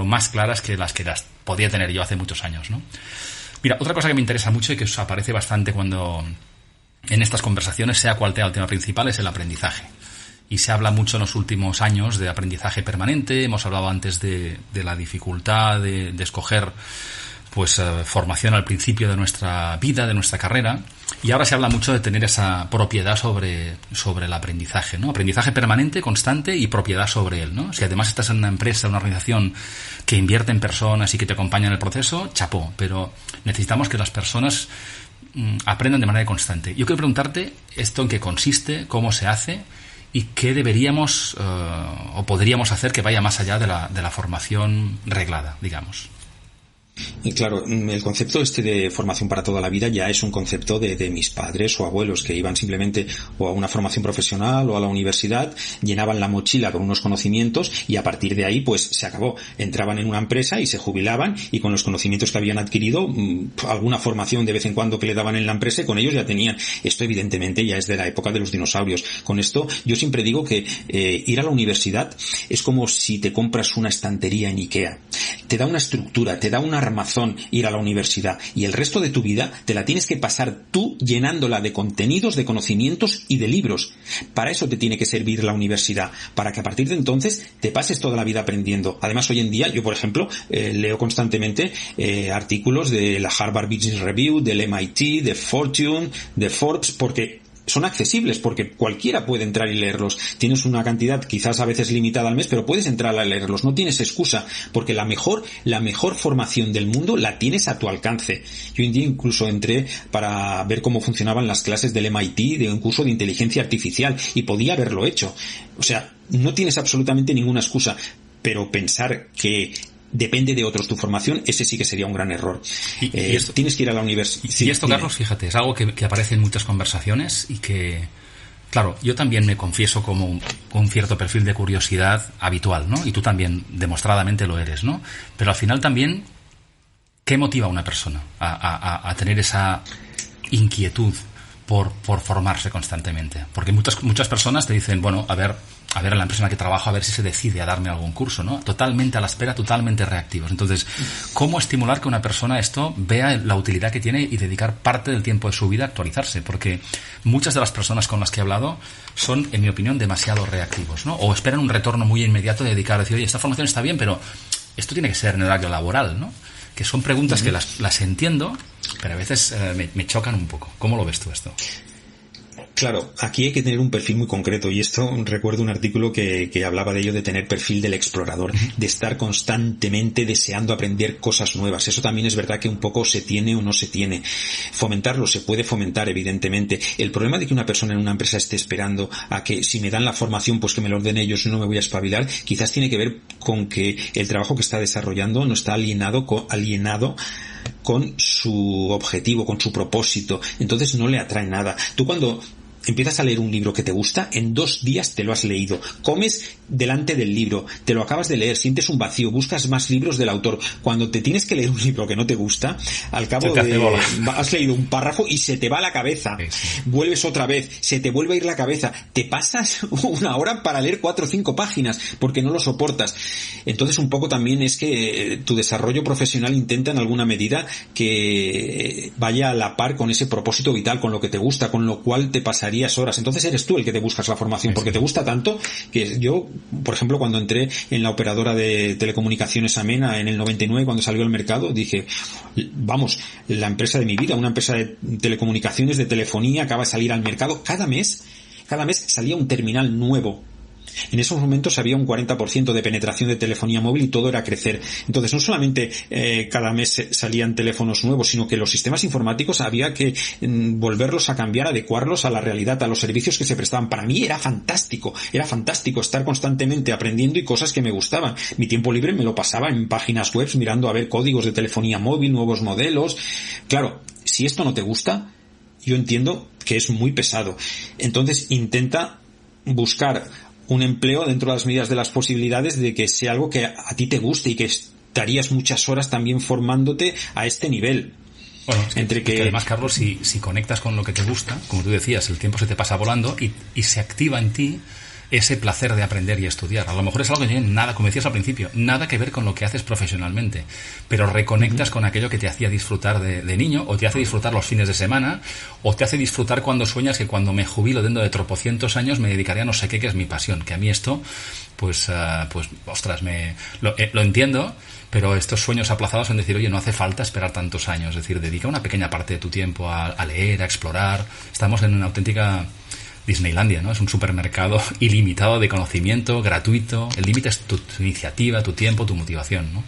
más claras que las podía tener yo hace muchos años, ¿no? Mira, otra cosa que me interesa mucho y que os aparece bastante cuando en estas conversaciones, sea cual sea el tema principal, es el aprendizaje. Y se habla mucho en los últimos años de aprendizaje permanente. Hemos hablado antes de la dificultad de escoger formación al principio de nuestra vida, de nuestra carrera, y ahora se habla mucho de tener esa propiedad sobre el aprendizaje, ¿no? Aprendizaje permanente, constante y propiedad sobre él, ¿no? Si además estás en una empresa, una organización que invierte en personas y que te acompaña en el proceso, chapó, pero necesitamos que las personas aprendan de manera constante. Yo quiero preguntarte esto en qué consiste, cómo se hace y qué deberíamos o podríamos hacer que vaya más allá de la formación reglada, digamos. Y claro, el concepto de formación para toda la vida ya es un concepto de mis padres o abuelos, que iban simplemente o a una formación profesional o a la universidad, llenaban la mochila con unos conocimientos y a partir de ahí pues se acabó. Entraban en una empresa y se jubilaban, y con los conocimientos que habían adquirido, alguna formación de vez en cuando que le daban en la empresa, y con ellos ya tenían. Esto evidentemente ya es de la época de los dinosaurios. Con esto yo siempre digo que ir a la universidad es como si te compras una estantería en IKEA. Te da una estructura, te da una armazón ir a la universidad, y el resto de tu vida te la tienes que pasar tú llenándola de contenidos, de conocimientos y de libros. Para eso te tiene que servir la universidad, para que a partir de entonces te pases toda la vida aprendiendo. Además, hoy en día, yo por ejemplo, leo constantemente artículos de la Harvard Business Review, del MIT, de Fortune, de Forbes, porque son accesibles, porque cualquiera puede entrar y leerlos. Tienes una cantidad quizás a veces limitada al mes, pero puedes entrar a leerlos, no tienes excusa, porque la mejor formación del mundo la tienes a tu alcance. Yo un día incluso entré para ver cómo funcionaban las clases del MIT, de un curso de inteligencia artificial, y podía haberlo hecho. O sea, no tienes absolutamente ninguna excusa, pero pensar que depende de otros tu formación, ese sí que sería un gran error. Y esto, tienes que ir a la universidad. Y esto, Carlos, fíjate, es algo que aparece en muchas conversaciones y que, claro, yo también me confieso como un cierto perfil de curiosidad habitual, ¿no? Y tú también demostradamente lo eres, ¿no? Pero al final también, ¿qué motiva a una persona a tener esa inquietud por formarse constantemente? Porque muchas personas te dicen, bueno, a ver en la empresa en la que trabajo, a ver si se decide a darme algún curso, ¿no? Totalmente a la espera, totalmente reactivos. Entonces, ¿cómo estimular que una persona esto vea la utilidad que tiene y dedicar parte del tiempo de su vida a actualizarse? Porque muchas de las personas con las que he hablado son, en mi opinión, demasiado reactivos, ¿no? O esperan un retorno muy inmediato de dedicar a decir, oye, esta formación está bien, pero esto tiene que ser en el horario laboral, ¿no? Que son preguntas que las entiendo, pero a veces me chocan un poco. ¿Cómo lo ves tú esto? Claro, aquí hay que tener un perfil muy concreto, y esto recuerdo un artículo que hablaba de ello, de tener perfil del explorador, de estar constantemente deseando aprender cosas nuevas. Eso también es verdad que un poco se tiene o no se tiene. Fomentarlo se puede fomentar, evidentemente. El problema de que una persona en una empresa esté esperando a que si me dan la formación pues que me lo ordenen ellos, no me voy a espabilar, quizás tiene que ver con que el trabajo que está desarrollando no está alienado con su objetivo, con su propósito. Entonces no le atrae nada. Tú cuando empiezas a leer un libro que te gusta, en 2 días te lo has leído. Comes delante del libro, te lo acabas de leer, sientes un vacío, buscas más libros del autor. Cuando te tienes que leer un libro que no te gusta, al cabo has leído un párrafo y se te va la cabeza. Sí. Vuelves otra vez, se te vuelve a ir la cabeza. Te pasas 1 hora para leer 4 o 5 páginas porque no lo soportas. Entonces un poco también es que tu desarrollo profesional intenta en alguna medida que vaya a la par con ese propósito vital, con lo que te gusta, con lo cual te pasaría horas. Entonces eres tú el que te buscas la formación, porque te gusta tanto que yo, por ejemplo, cuando entré en la operadora de telecomunicaciones Amena en el 99, cuando salió al mercado, dije, vamos, la empresa de mi vida, una empresa de telecomunicaciones, de telefonía, acaba de salir al mercado. Cada mes salía un terminal nuevo. En esos momentos había un 40% de penetración de telefonía móvil y todo era crecer. Entonces no solamente cada mes salían teléfonos nuevos, sino que los sistemas informáticos había que volverlos a cambiar, adecuarlos a la realidad, a los servicios que se prestaban. Para mí era fantástico estar constantemente aprendiendo y cosas que me gustaban. Mi tiempo libre me lo pasaba en páginas web mirando a ver códigos de telefonía móvil, nuevos modelos. Claro, si esto no te gusta, yo entiendo que es muy pesado. Entonces intenta buscar un empleo dentro de las medidas de las posibilidades de que sea algo que a ti te guste y que estarías muchas horas también formándote a este nivel. Bueno, es que además, Carlos, si conectas con lo que te gusta, como tú decías, el tiempo se te pasa volando y se activa en ti ese placer de aprender y estudiar. A lo mejor es algo que no tiene nada, como decías al principio, nada que ver con lo que haces profesionalmente, pero reconectas con aquello que te hacía disfrutar de niño, o te hace disfrutar los fines de semana, o te hace disfrutar cuando sueñas que cuando me jubilo dentro de tropocientos años me dedicaré a no sé qué, que es mi pasión. Que a mí esto, ostras, lo entiendo, pero estos sueños aplazados en decir, oye, no hace falta esperar tantos años. Es decir, dedica una pequeña parte de tu tiempo a leer, a explorar. Estamos en una auténtica Disneylandia, ¿no? Es un supermercado ilimitado de conocimiento, gratuito. El límite es tu iniciativa, tu tiempo, tu motivación, ¿no?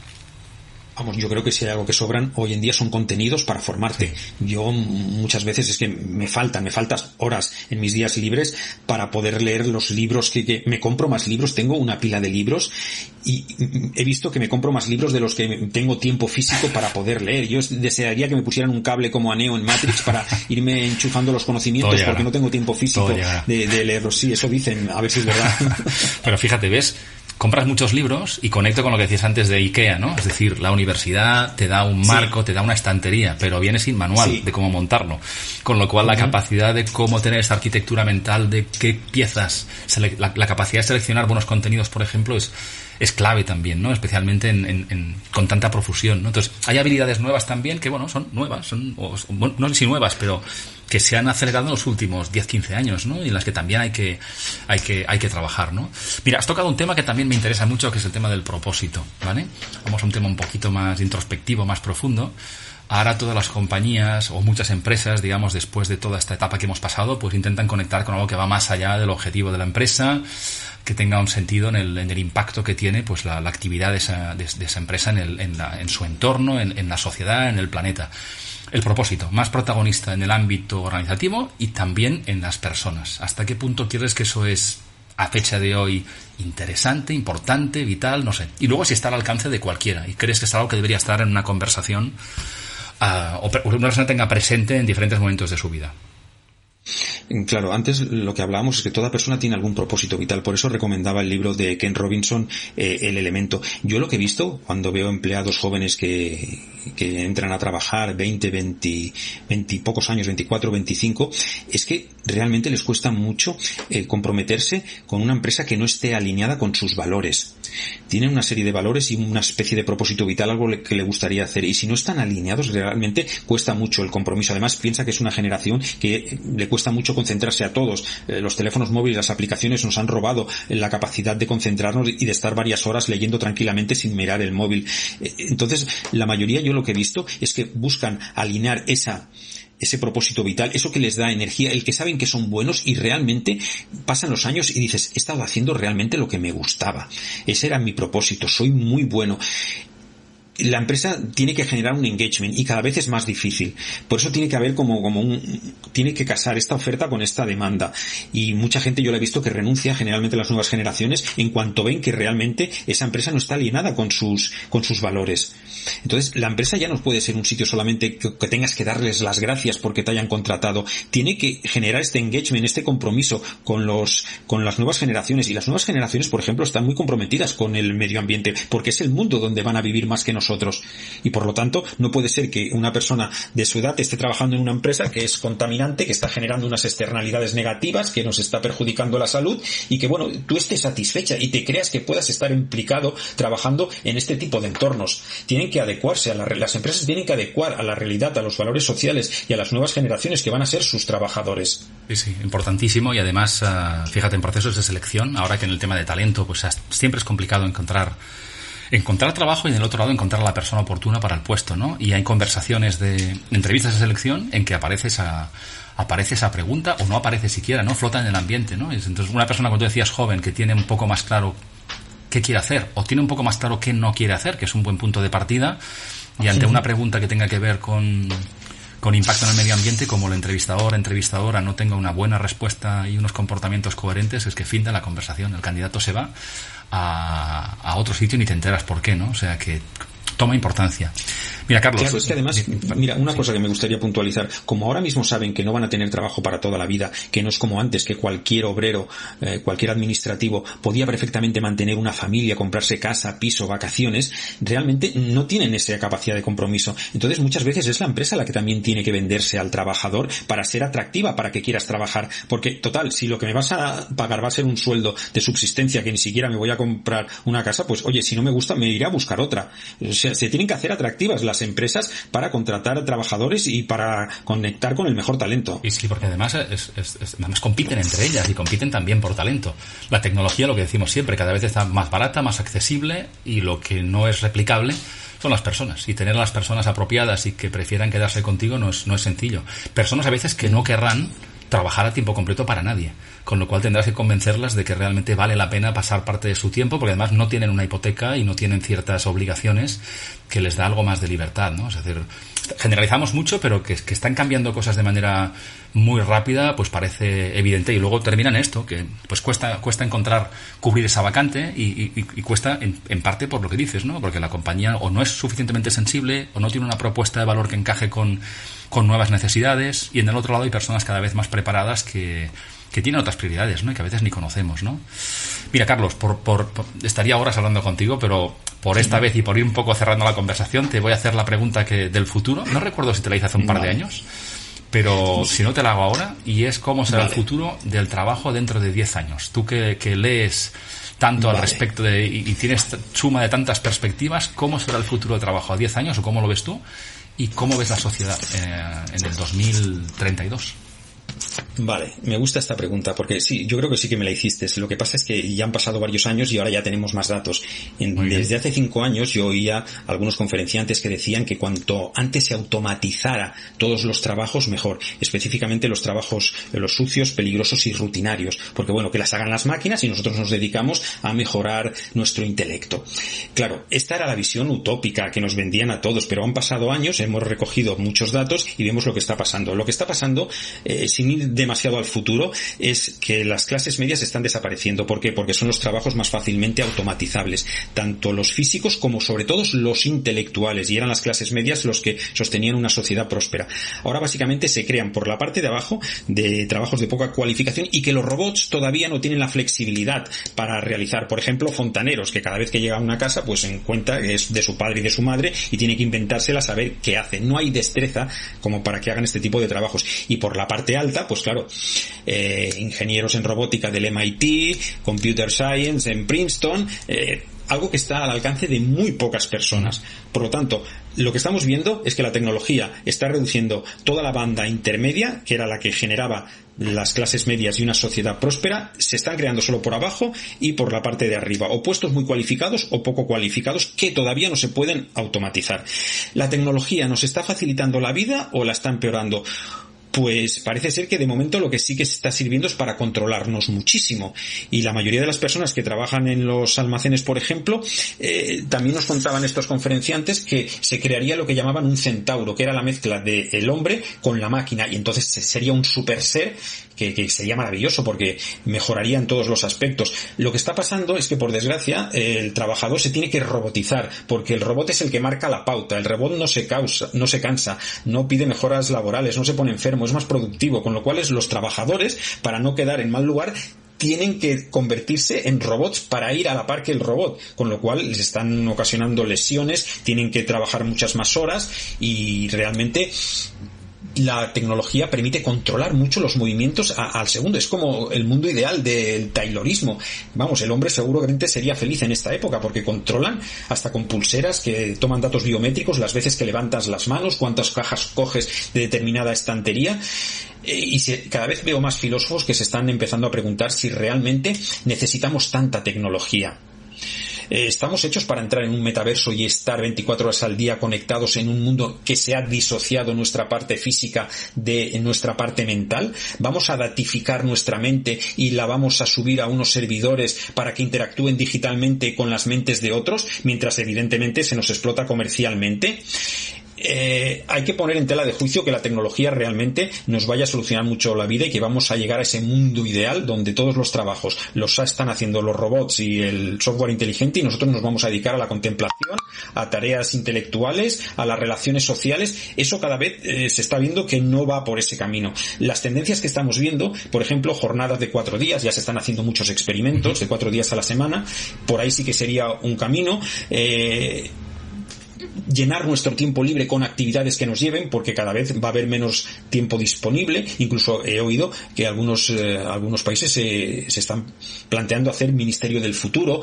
Vamos, yo creo que si hay algo que sobran hoy en día son contenidos para formarte. Sí. Yo muchas veces es que me faltan horas en mis días libres para poder leer los libros que me compro más libros. Tengo una pila de libros y he visto que me compro más libros de los que tengo tiempo físico para poder leer. Yo desearía que me pusieran un cable como a Neo en Matrix para irme enchufando los conocimientos porque no tengo tiempo físico de leerlos. Sí, eso dicen, a ver si es verdad. Pero fíjate, ¿ves? Compras muchos libros y conecto con lo que decías antes de IKEA, ¿no? Es decir, la universidad te da un marco, te da una estantería, pero viene sin manual de cómo montarlo. Con lo cual la capacidad de cómo tener esa arquitectura mental, de qué piezas, la capacidad de seleccionar buenos contenidos, por ejemplo, es clave también, ¿no? Especialmente con tanta profusión, ¿no? Entonces, hay habilidades nuevas también que, bueno, son nuevas, no sé si nuevas, pero que se han acelerado en los últimos 10-15 años, ¿no? Y en las que también hay que trabajar, ¿no? Mira, has tocado un tema que también me interesa mucho, que es el tema del propósito, ¿vale? Vamos a un tema un poquito más introspectivo, más profundo. Ahora todas las compañías o muchas empresas, digamos, después de toda esta etapa que hemos pasado, pues intentan conectar con algo que va más allá del objetivo de la empresa, que tenga un sentido en el impacto que tiene pues la actividad de esa empresa en su entorno, en la sociedad, en el planeta. El propósito, más protagonista en el ámbito organizativo y también en las personas. ¿Hasta qué punto crees que eso es, a fecha de hoy, interesante, importante, vital? No sé. Y luego si está al alcance de cualquiera y crees que es algo que debería estar en una conversación o una persona tenga presente en diferentes momentos de su vida. Claro, antes lo que hablábamos es que toda persona tiene algún propósito vital, por eso recomendaba el libro de Ken Robinson, El Elemento. Yo lo que he visto cuando veo empleados jóvenes que entran a trabajar 20 y pocos años, 24, 25, es que realmente les cuesta mucho comprometerse con una empresa que no esté alineada con sus valores. Tienen una serie de valores y una especie de propósito vital, algo que le gustaría hacer, y si no están alineados realmente cuesta mucho el compromiso. Además piensa que es una generación que le cuesta mucho concentrarse a todos. Los teléfonos móviles, las aplicaciones nos han robado la capacidad de concentrarnos y de estar varias horas leyendo tranquilamente sin mirar el móvil. Entonces la mayoría, yo lo que he visto es que buscan alinear ese propósito vital, eso que les da energía, el que saben que son buenos y realmente pasan los años y dices, he estado haciendo realmente lo que me gustaba. Ese era mi propósito, soy muy bueno. La empresa tiene que generar un engagement y cada vez es más difícil. Por eso tiene que haber tiene que casar esta oferta con esta demanda. Y mucha gente yo la he visto que renuncia, generalmente las nuevas generaciones, en cuanto ven que realmente esa empresa no está alineada con sus valores. Entonces, la empresa ya no puede ser un sitio solamente que tengas que darles las gracias porque te hayan contratado. Tiene que generar este engagement, este compromiso con las nuevas generaciones. Y las nuevas generaciones, por ejemplo, están muy comprometidas con el medio ambiente porque es el mundo donde van a vivir más que nosotros. Y por lo tanto, no puede ser que una persona de su edad esté trabajando en una empresa que es contaminante, que está generando unas externalidades negativas, que nos está perjudicando la salud y que, bueno, tú estés satisfecha y te creas que puedas estar implicado trabajando en este tipo de entornos. Tienen que adecuarse las empresas tienen que adecuar a la realidad, a los valores sociales y a las nuevas generaciones que van a ser sus trabajadores. Sí, importantísimo. Y además, fíjate, en procesos de selección, ahora que en el tema de talento, pues siempre es complicado encontrar trabajo y en el otro lado encontrar a la persona oportuna para el puesto, ¿no? Y hay conversaciones de entrevistas de selección en que aparece esa pregunta o no aparece siquiera, ¿no? Flota en el ambiente, ¿no? Entonces, una persona, como tú decías, joven, que tiene un poco más claro qué quiere hacer o tiene un poco más claro qué no quiere hacer, que es un buen punto de partida, y ante una pregunta que tenga que ver con impacto en el medio ambiente, como el entrevistadora no tenga una buena respuesta y unos comportamientos coherentes, es que fin de la conversación. El candidato se va a otro sitio y ni te enteras por qué, ¿no? O sea que toma importancia. Mira, Carlos. Claro, es que además, mira, una cosa que me gustaría puntualizar, como ahora mismo saben que no van a tener trabajo para toda la vida, que no es como antes, que cualquier obrero, cualquier administrativo podía perfectamente mantener una familia, comprarse casa, piso, vacaciones, realmente no tienen esa capacidad de compromiso. Entonces muchas veces es la empresa la que también tiene que venderse al trabajador para ser atractiva, para que quieras trabajar, porque total, si lo que me vas a pagar va a ser un sueldo de subsistencia, que ni siquiera me voy a comprar una casa, pues oye, si no me gusta me iré a buscar otra. O sea, se tienen que hacer atractivas las empresas para contratar a trabajadores y para conectar con el mejor talento. Y sí, porque además además compiten entre ellas y compiten también por talento. La tecnología, lo que decimos siempre, cada vez está más barata, más accesible, y lo que no es replicable son las personas. Y tener a las personas apropiadas y que prefieran quedarse contigo no es sencillo. Personas a veces que no querrán trabajar a tiempo completo para nadie, con lo cual tendrás que convencerlas de que realmente vale la pena pasar parte de su tiempo, porque además no tienen una hipoteca y no tienen ciertas obligaciones que les da algo más de libertad, ¿no? Es decir, generalizamos mucho, pero que están cambiando cosas de manera muy rápida, pues parece evidente, y luego termina en esto, que pues cuesta encontrar cubrir esa vacante y cuesta en parte por lo que dices, ¿no? Porque la compañía o no es suficientemente sensible o no tiene una propuesta de valor que encaje con nuevas necesidades, y en el otro lado hay personas cada vez más preparadas que tienen otras prioridades, ¿no? Y que a veces ni conocemos, ¿no? Mira, Carlos, estaría horas hablando contigo, pero por esta vez y por ir un poco cerrando la conversación, te voy a hacer la pregunta del futuro. No recuerdo si te la hice hace un par de años, pero si no te la hago ahora, y es cómo será el futuro del trabajo dentro de 10 años. Tú que lees tanto al respecto y tienes suma de tantas perspectivas, ¿cómo será el futuro del trabajo a 10 años o cómo lo ves tú? ¿Y cómo ves la sociedad en el 2032? Vale, me gusta esta pregunta porque sí, yo creo que sí que me la hiciste. Lo que pasa es que ya han pasado varios años y ahora ya tenemos más datos. Desde hace 5 años yo oía algunos conferenciantes que decían que cuanto antes se automatizara todos los trabajos, mejor. Específicamente los trabajos, los sucios, peligrosos y rutinarios. Porque bueno, que las hagan las máquinas y nosotros nos dedicamos a mejorar nuestro intelecto. Claro, esta era la visión utópica que nos vendían a todos, pero han pasado años, hemos recogido muchos datos y vemos lo que está pasando. Lo que está pasando, sin ir demasiado al futuro, es que las clases medias están desapareciendo. ¿Por qué? Porque son los trabajos más fácilmente automatizables, tanto los físicos como sobre todo los intelectuales, y eran las clases medias los que sostenían una sociedad próspera. Ahora básicamente se crean por la parte de abajo de trabajos de poca cualificación y que los robots todavía no tienen la flexibilidad para realizar. Por ejemplo, fontaneros, que cada vez que llega a una casa pues se encuentra que es de su padre y de su madre y tiene que inventársela, saber qué hacen. No hay destreza como para que hagan este tipo de trabajos. Y por la parte alta, pues claro, ingenieros en robótica del MIT, Computer Science en Princeton, algo que está al alcance de muy pocas personas. Por lo tanto, lo que estamos viendo es que la tecnología está reduciendo toda la banda intermedia, que era la que generaba las clases medias y una sociedad próspera se están creando solo por abajo y por la parte de arriba, o puestos muy cualificados o poco cualificados que todavía no se pueden automatizar. ¿La tecnología nos está facilitando la vida o la está empeorando? Pues parece ser que de momento lo que sí que se está sirviendo es para controlarnos muchísimo, y la mayoría de las personas que trabajan en los almacenes, por ejemplo, también nos contaban estos conferenciantes que se crearía lo que llamaban un centauro, que era la mezcla del hombre con la máquina, y entonces sería un super ser que sería maravilloso porque mejoraría en todos los aspectos. Lo que está pasando es que, por desgracia, el trabajador se tiene que robotizar, porque el robot es el que marca la pauta. El robot no se cansa, no pide mejoras laborales, no se pone enfermo, es más productivo, con lo cual los trabajadores, para no quedar en mal lugar, tienen que convertirse en robots para ir a la par que el robot, con lo cual les están ocasionando lesiones, tienen que trabajar muchas más horas, y realmente la tecnología permite controlar mucho los movimientos al segundo. Es como el mundo ideal del taylorismo. Vamos, el hombre seguramente sería feliz en esta época porque controlan hasta con pulseras que toman datos biométricos, las veces que levantas las manos, cuántas cajas coges de determinada estantería. Y cada vez veo más filósofos que se están empezando a preguntar si realmente necesitamos tanta tecnología. Estamos hechos para entrar en un metaverso y estar 24 horas al día conectados en un mundo que se ha disociado nuestra parte física de nuestra parte mental. Vamos a datificar nuestra mente y la vamos a subir a unos servidores para que interactúen digitalmente con las mentes de otros, mientras evidentemente se nos explota comercialmente. Hay que poner en tela de juicio que la tecnología realmente nos vaya a solucionar mucho la vida y que vamos a llegar a ese mundo ideal donde todos los trabajos los están haciendo los robots y el software inteligente, y nosotros nos vamos a dedicar a la contemplación, a tareas intelectuales, a las relaciones sociales. Eso cada vez se está viendo que no va por ese camino. Las tendencias que estamos viendo, por ejemplo, jornadas de 4 días, ya se están haciendo muchos experimentos de 4 días a la semana, por ahí sí que sería un camino. Llenar nuestro tiempo libre con actividades que nos lleven, porque cada vez va a haber menos tiempo disponible. Incluso he oído que algunos países se están planteando hacer ministerio del futuro,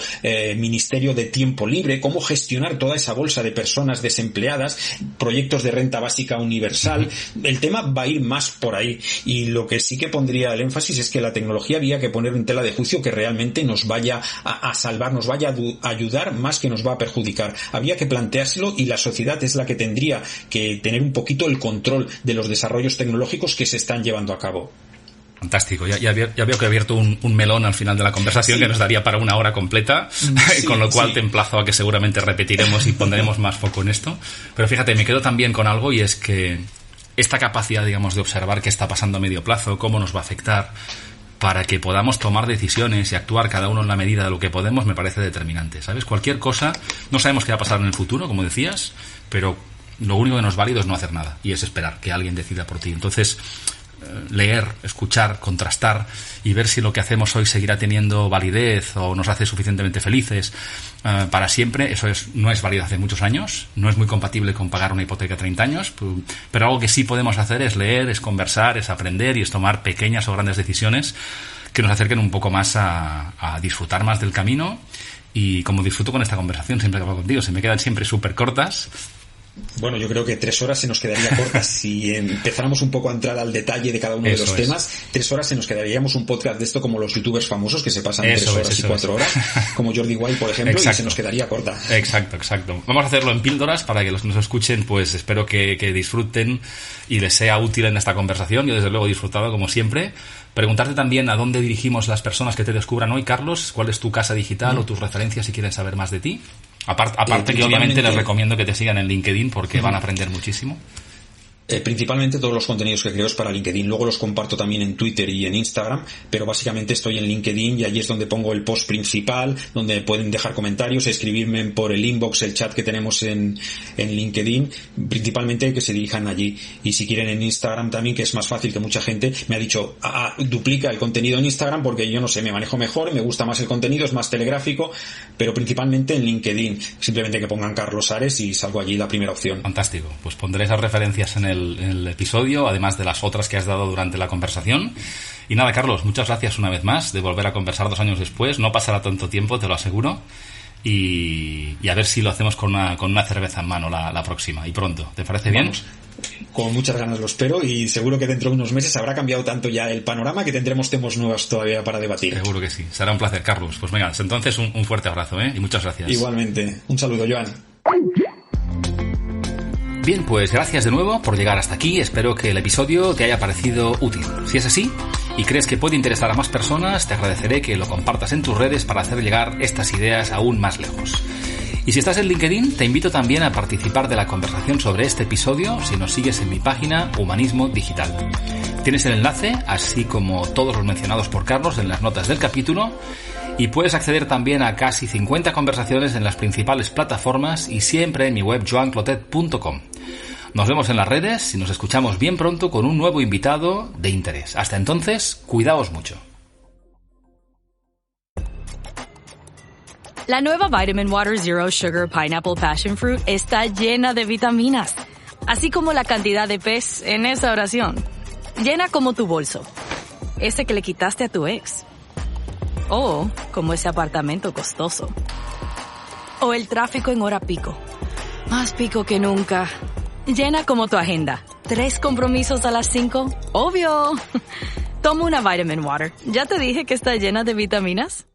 ministerio de tiempo libre, cómo gestionar toda esa bolsa de personas desempleadas, proyectos de renta básica universal. El tema va a ir más por ahí, y lo que sí que pondría el énfasis es que la tecnología había que poner en tela de juicio que realmente nos vaya a salvar, nos vaya a ayudar más que nos va a perjudicar. Habría que planteárselo, y la sociedad es la que tendría que tener un poquito el control de los desarrollos tecnológicos que se están llevando a cabo. Fantástico, ya veo que he abierto un melón al final de la conversación, sí, que nos daría para 1 hora completa, sí, con lo cual sí, te emplazo a que seguramente repetiremos y pondremos más foco en esto. Pero fíjate, me quedo también con algo, y es que esta capacidad, digamos, de observar qué está pasando a medio plazo, cómo nos va a afectar, para que podamos tomar decisiones y actuar cada uno en la medida de lo que podemos, me parece determinante, ¿sabes? Cualquier cosa, no sabemos qué va a pasar en el futuro, como decías, pero lo único que nos es válido es no hacer nada, y es esperar que alguien decida por ti. Entonces, leer, escuchar, contrastar y ver si lo que hacemos hoy seguirá teniendo validez o nos hace suficientemente felices para siempre, eso no es válido hace muchos años, no es muy compatible con pagar una hipoteca a 30 años, pero algo que sí podemos hacer es leer, es conversar, es aprender y es tomar pequeñas o grandes decisiones que nos acerquen un poco más a disfrutar más del camino. Y como disfruto con esta conversación siempre que hablo contigo, se me quedan siempre súper cortas. Bueno, yo creo que 3 horas se nos quedaría cortas. Si empezáramos un poco a entrar al detalle de cada uno de los temas, 3 horas se nos quedaríamos un podcast de esto como los youtubers famosos que se pasan 3 horas y 4 horas, como Jordi Wild, por ejemplo. Exacto. Y se nos quedaría corta. Exacto. Vamos a hacerlo en píldoras para que los que nos escuchen, pues espero que disfruten y les sea útil en esta conversación. Yo desde luego he disfrutado como siempre. Preguntarte también a dónde dirigimos las personas que te descubran hoy, Carlos. ¿Cuál es tu casa digital o tus referencias si quieren saber más de ti? Aparte que obviamente les recomiendo que te sigan en LinkedIn porque van a aprender muchísimo. Principalmente todos los contenidos que creo es para LinkedIn. Luego los comparto también en Twitter y en Instagram, pero básicamente estoy en LinkedIn y allí es donde pongo el post principal, donde pueden dejar comentarios, escribirme por el inbox, el chat que tenemos en LinkedIn, principalmente que se dirijan allí. Y si quieren en Instagram también, que es más fácil, que mucha gente me ha dicho, duplica el contenido en Instagram porque yo no sé, me manejo mejor, me gusta más el contenido, es más telegráfico, pero principalmente en LinkedIn. Simplemente que pongan Carlos Ares y salgo allí la primera opción. Fantástico. Pues pondré esas referencias en el episodio, además de las otras que has dado durante la conversación. Y nada, Carlos, muchas gracias una vez más de volver a conversar 2 años después. No pasará tanto tiempo, te lo aseguro. y a ver si lo hacemos con una cerveza en mano la próxima, y pronto. ¿Te parece bien? Vamos. Con muchas ganas lo espero, y seguro que dentro de unos meses habrá cambiado tanto ya el panorama que tendremos temas nuevos todavía para debatir. Seguro que sí. Será un placer, Carlos. Pues venga, entonces un fuerte abrazo, y muchas gracias. Igualmente. Un saludo, Joan. Bien, pues gracias de nuevo por llegar hasta aquí. Espero que el episodio te haya parecido útil. Si es así y crees que puede interesar a más personas, te agradeceré que lo compartas en tus redes para hacer llegar estas ideas aún más lejos. Y si estás en LinkedIn, te invito también a participar de la conversación sobre este episodio si nos sigues en mi página Humanismo Digital. Tienes el enlace, así como todos los mencionados por Carlos, en las notas del capítulo, y puedes acceder también a casi 50 conversaciones en las principales plataformas y siempre en mi web joanclotet.com. Nos vemos en las redes y nos escuchamos bien pronto con un nuevo invitado de interés. Hasta entonces, cuidaos mucho. La nueva Vitamin Water Zero Sugar Pineapple Passion Fruit está llena de vitaminas, así como la cantidad de pez en esa oración. Llena como tu bolso, ese que le quitaste a tu ex. O como ese apartamento costoso. O el tráfico en hora pico. Más pico que nunca. Llena como tu agenda. 3 compromisos a las 5. Obvio. Toma una Vitamin Water. ¿Ya te dije que está llena de vitaminas?